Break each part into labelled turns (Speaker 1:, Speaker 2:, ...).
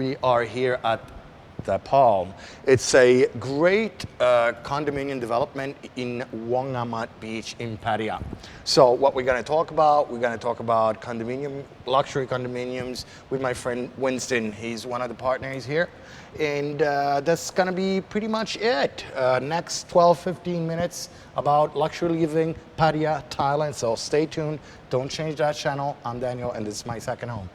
Speaker 1: we are here at the Palm. It's a great condominium development in Wangamat Beach in Pattaya. So what we're going to talk about, luxury condominiums with my friend Winston. He's one of the partners here. And that's going to be pretty much it. Next 12-15 minutes about luxury living, Pattaya, Thailand. So stay tuned. Don't change that channel. I'm Daniel, and this is my second home.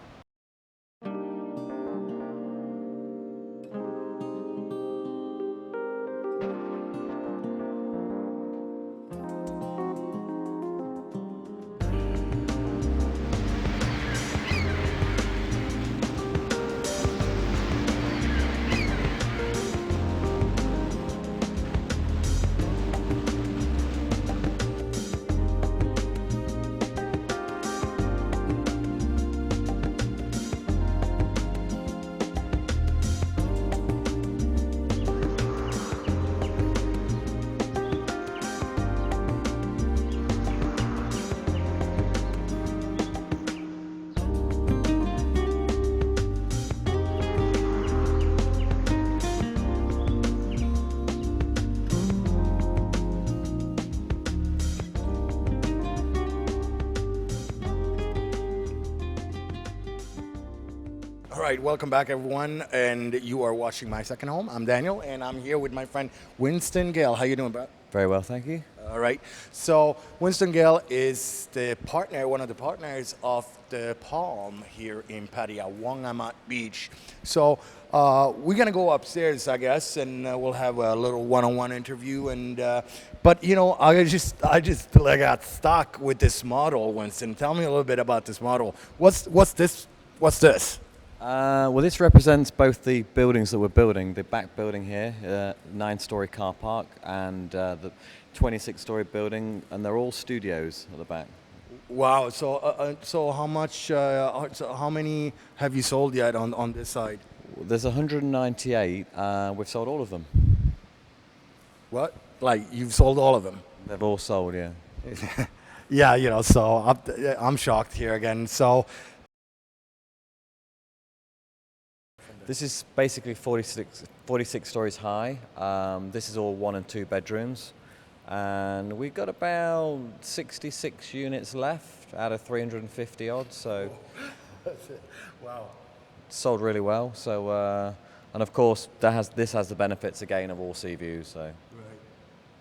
Speaker 1: All right, welcome back everyone, and you are watching My Second Home. I'm Daniel, and I'm here with my friend Winston Gale. How you doing, bro?
Speaker 2: Very well, thank you.
Speaker 1: All right, so Winston Gale is one of the partners of the Palm here in Pattaya, Wangamat Beach. So we're gonna go upstairs, I guess, and we'll have a little one-on-one interview. And but you know, I just like got stuck with this model, Winston. Tell me a little bit about this model. What's this? What's this?
Speaker 2: Well, this represents both the buildings that we're building, the back building here, 9-story car park, and the 26-story building, and they're all studios at the back.
Speaker 1: Wow. So how much? So how many have you sold yet on this side?
Speaker 2: There's 198. We've sold all of them.
Speaker 1: What? Like you've sold all of them?
Speaker 2: They've all sold, yeah.
Speaker 1: Yeah. You know. So I'm shocked here again. So.
Speaker 2: This is basically 46 stories high. This is all 1 and 2 bedrooms. And we've got about 66 units left out of 350 odd, so
Speaker 1: Wow.
Speaker 2: sold really well. So, and of course, this has the benefits again of all sea views. So.
Speaker 1: Right.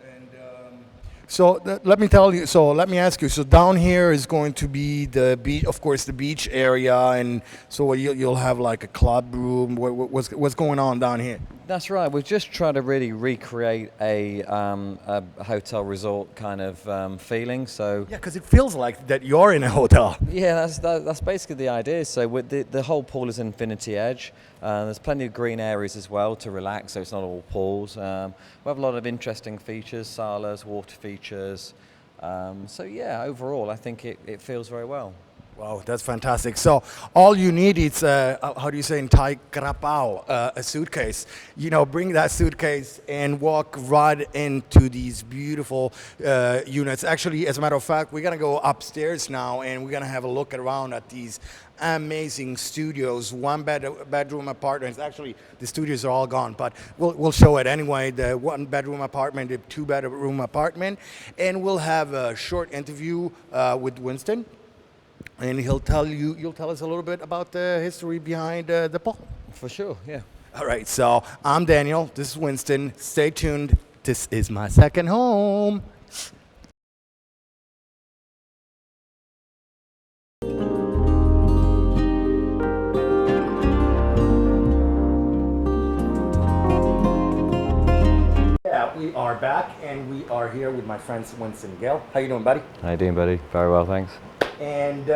Speaker 1: And let me tell you. So let me ask you. So down here is going to be the beach, of course, the beach area, and so you'll have like a club room. What's going on down here?
Speaker 2: That's right. We're just trying to really recreate a hotel resort kind of feeling. So
Speaker 1: Yeah, because it feels like that you're in a hotel.
Speaker 2: yeah, that's basically the idea. So with the whole pool is infinity edge. There's plenty of green areas as well to relax, so it's not all pools. We have a lot of interesting features, salas, water features. So yeah, overall, I think it feels very well.
Speaker 1: Wow, that's fantastic. So all you need is, how do you say in Thai, krapao, a suitcase. You know, bring that suitcase and walk right into these beautiful units. Actually, as a matter of fact, we're going to go upstairs now and we're going to have a look around at these amazing studios, bedroom apartments. Actually, the studios are all gone, but we'll show it anyway. The 1-bedroom apartment, the 2-bedroom apartment, and we'll have a short interview with Winston. And you'll tell us a little bit about the history behind the Palm.
Speaker 2: For sure, yeah.
Speaker 1: All right, so I'm Daniel. This is Winston. Stay tuned. This is my second home. Yeah, we are back, and we are here with my friend Winston Gale. How you doing, buddy?
Speaker 2: How you doing, buddy? Very well, thanks.
Speaker 1: And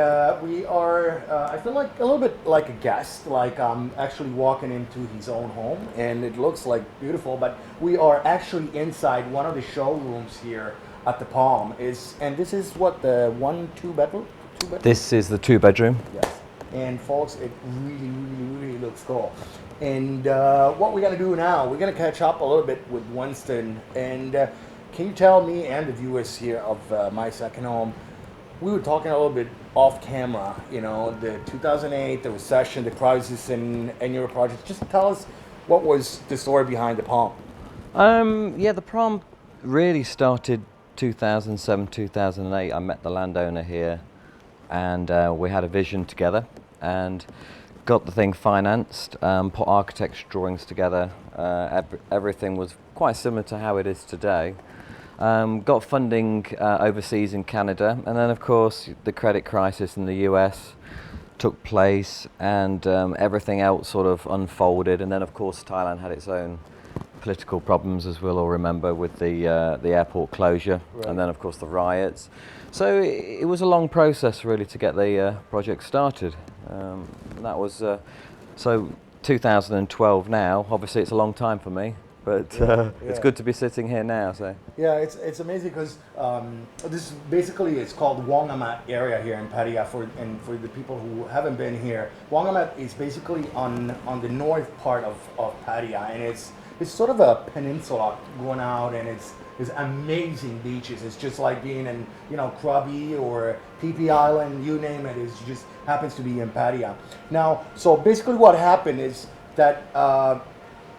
Speaker 1: we are, I feel like a little bit like a guest, like I'm actually walking into his own home, and it looks like beautiful, but we are actually inside one of the showrooms here at the Palm. And this is what, the 1-2 bedroom? 2 bedroom?
Speaker 2: This is the 2-bedroom.
Speaker 1: Yes. And folks, it really looks cool. And what we're gonna do now, we're gonna catch up a little bit with Winston. And can you tell me and the viewers here of My Second Home, we were talking a little bit off camera, you know, the 2008, the recession, the crisis in your project. Just tell us what was the story behind the Palm.
Speaker 2: Yeah, the prom really started 2007, 2008. I met the landowner here, and we had a vision together, and got the thing financed, put architect's drawings together. Everything was quite similar to how it is today. Got funding overseas in Canada, and then of course the credit crisis in the US took place, and everything else sort of unfolded. And then of course Thailand had its own political problems, as we'll all remember, with the airport closure,
Speaker 1: Right.
Speaker 2: and then of course the riots. So it was a long process really to get the project started. That was so 2012 now. Obviously it's a long time for me, but it's
Speaker 1: yeah.
Speaker 2: good to be sitting here now. So
Speaker 1: Yeah, it's amazing because this is basically it's called Wongamat area here in Pattaya for the people who haven't been here. Wongamat is basically on the north part of Pattaya, and it's sort of a peninsula going out, and it's amazing beaches. It's just like being in, you know, Krabi or PP Island, you name it. It just happens to be in Pattaya. Now, so basically what happened is that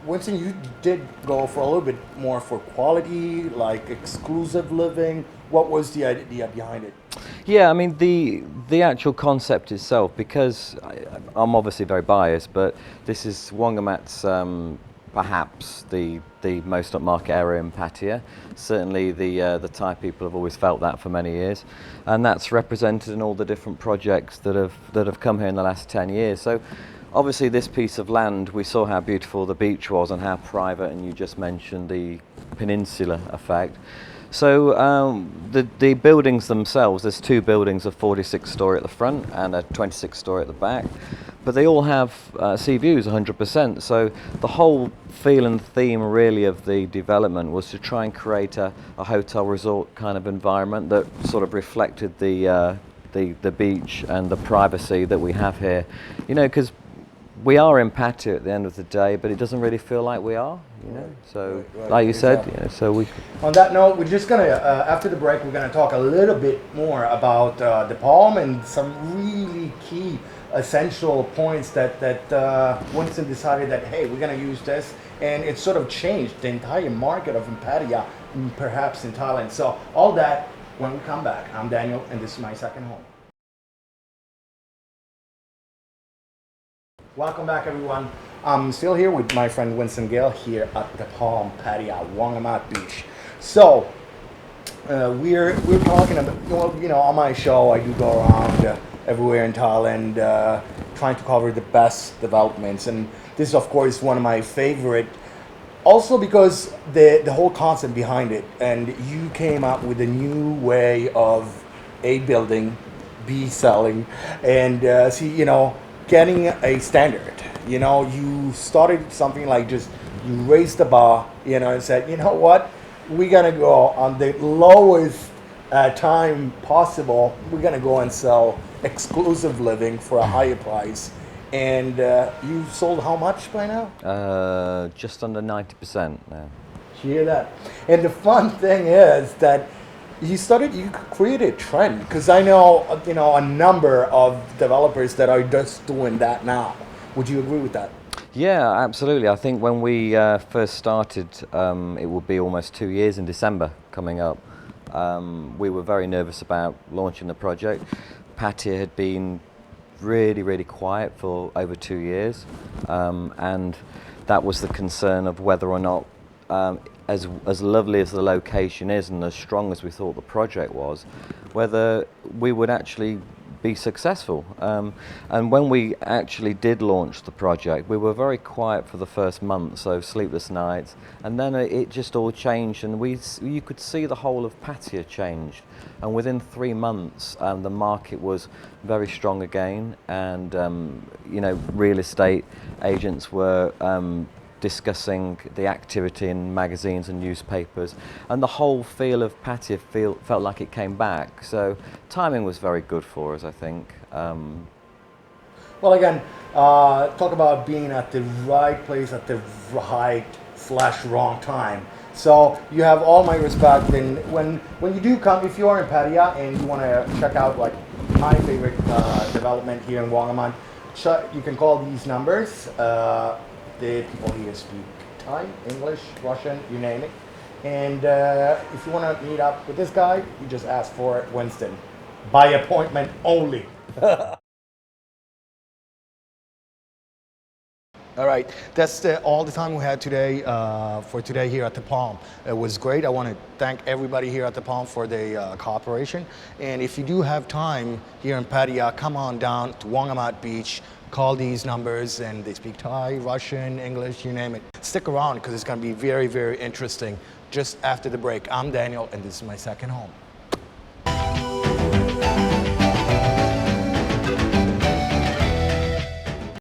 Speaker 1: Winston, you did go for a little bit more for quality, like exclusive living. What was the idea behind it?
Speaker 2: yeah, I mean the actual concept itself, because I'm obviously very biased, but this is Wongamat's perhaps the most upmarket area in Pattaya. Certainly the Thai people have always felt that for many years, and that's represented in all the different projects that have come here in the last 10 years. So obviously this piece of land, we saw how beautiful the beach was and how private, and you just mentioned the peninsula effect. So the buildings themselves, there's two buildings, a 46-story at the front and a 26-story at the back, but they all have sea views 100%. So the whole feel and theme really of the development was to try and create a hotel resort kind of environment that sort of reflected the beach and the privacy that we have here. You know, because we are in Pattaya at the end of the day, but it doesn't really feel like we are, you know. So,
Speaker 1: Right,
Speaker 2: like you said,
Speaker 1: exactly.
Speaker 2: you know, so we.
Speaker 1: On that note, we're just gonna after the break, we're gonna talk a little bit more about the Palm and some really key essential points that Winston decided that, hey, we're gonna use this, and it sort of changed the entire market of Pattaya, perhaps in Thailand. So all that when we come back. I'm Daniel, and this is my second home. Welcome back, everyone. I'm still here with my friend Winston Gale here at the Palm Pattaya, Wongamat Beach. So we're talking about, well, you know, on my show I do go around everywhere in Thailand trying to cover the best developments, and this is of course one of my favorite. Also because the whole concept behind it, and you came up with a new way of A, building, B, selling, and C, you know, getting a standard. You know, you started something like just you raised the bar, you know, and said, you know what, we're gonna go on the lowest time possible. We're gonna go and sell exclusive living for a higher price. And you sold how much by now?
Speaker 2: Just under 90% now.
Speaker 1: You hear that? And the fun thing is that you created a trend, because I know, you know, a number of developers that are just doing that now. Would you agree with that?
Speaker 2: Yeah, absolutely. I think when we first started, it will be almost 2 years in December coming up. We were very nervous about launching the project. Pattaya had been really, really quiet for over 2 years, and that was the concern of whether or not, as lovely as the location is and as strong as we thought the project was, whether we would actually be successful. And when we actually did launch the project, we were very quiet for the first month, so sleepless nights, and then it just all changed, and you could see the whole of Pattaya changed. And within 3 months, the market was very strong again, and you know, real estate agents were discussing the activity in magazines and newspapers, and the whole feel of Pattaya felt like it came back. So timing was very good for us, I think.
Speaker 1: Well, again, talk about being at the right place at the right/wrong time. So you have all my respect. And when you do come, if you are in Pattaya and you want to check out like my favorite development here in Wangaman, you can call these numbers. The people here speak Thai, English, Russian, you name it. And if you want to meet up with this guy, you just ask for Winston. By appointment only. All right, that's all the time we had today for today here at the Palm. It was great. I want to thank everybody here at the Palm for the cooperation. And if you do have time here in Pattaya, come on down to Wangamat Beach. Call these numbers, and they speak Thai, Russian, English, you name it. Stick around because it's going to be very, very interesting. Just after the break, I'm Daniel, and this is my second home.